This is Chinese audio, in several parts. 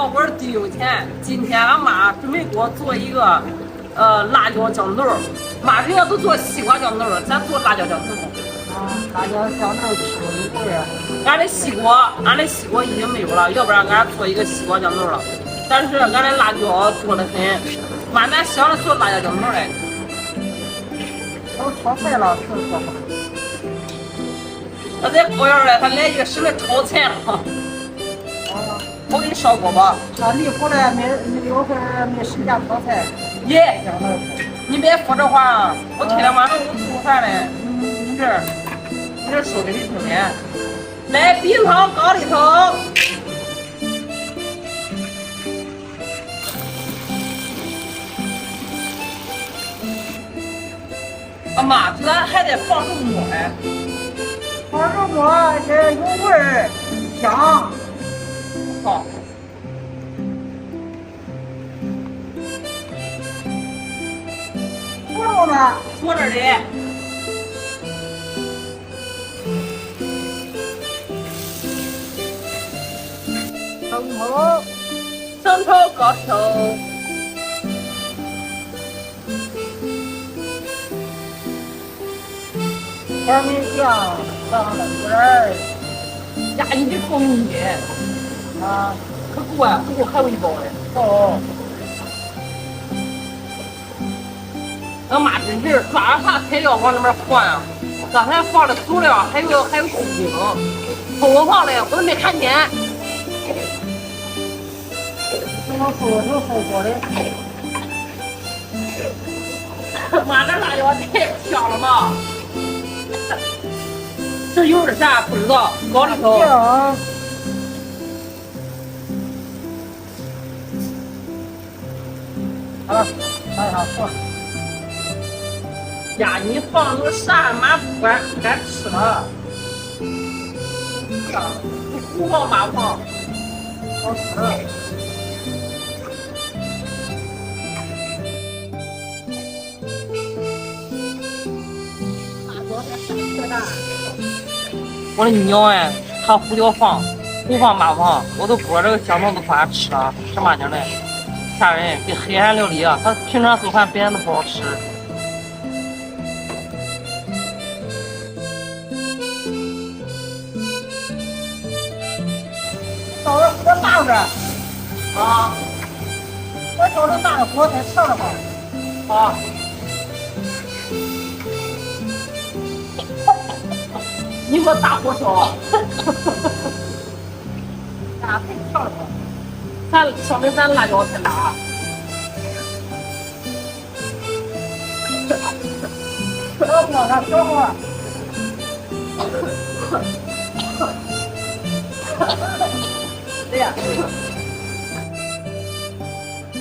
好，我是第六天。今天俺妈准备给我做一个辣椒酱豆。妈人家都做西瓜酱豆，咱做辣椒酱豆。辣椒酱豆吃一会儿。俺的西瓜已经没有了，要不然俺做一个西瓜酱豆了。但是俺的辣椒多得很，妈咱想着做辣椒酱豆嘞。都炒菜了，是做吗？那在后院嘞，他来一个什么炒菜了？我给你烧锅吧。他离婚了，没有会儿没时间炒菜。耶，酱豆。你别说这话，我天天晚上我做饭嘞。你这说给你听的。来，冰糖高丽头。啊妈，这还得放肉末哎。放肉末这有味儿，香。好。猪肉呢？坐这里。生抽高丽头。甜面酱放了点儿。呀，你这够腻啊，可够啊，不够还有一包嘞。哦。俺妈真是抓啥材料往里面放呀？刚才放的佐料还有鸡精，葱放的我都没看见。这个锅头好锅的。妈，这辣椒太香了吧！这有点啥不知道？高丽头。好了，看一下锅。呀，你放那个啥，妈不敢吃了。你胡放八放，好吃。我的娘哎，他胡椒放，胡放八放，我都不知道这个酱豆都不爱吃了，什么劲嘞？吓人，比黑暗料理啊！他平常做饭别人都不好吃。烧的火大着啊！我烧的大的火才吃了吧？好。你给我大火烧。大太跳了吧？说明咱辣椒太辣。小火它小火。对呀。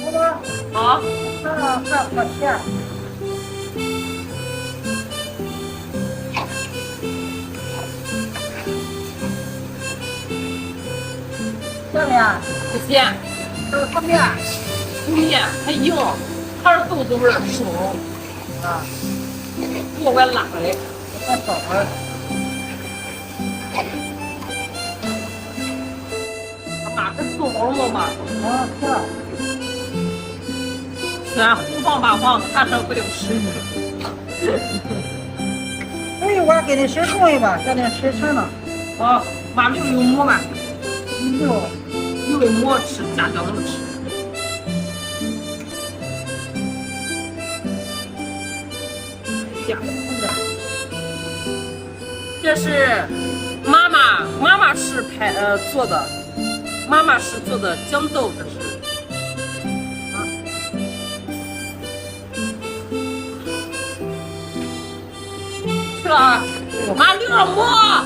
我说啊，还喝甜。这面不咸，这是什面？不面还硬，还是豆子味儿重啊，锅怪辣的。还烧会儿。妈，这做好了没嘛？啊，是。虽然胡放八放，还是不了食欲。有一碗给你水冲一碗，叫你吃成了。啊，妈没有馍吗？有有馍吃，加酱豆吃。这是妈妈是做的，妈妈是做的酱豆，这是。吃了啊，妈留着馍。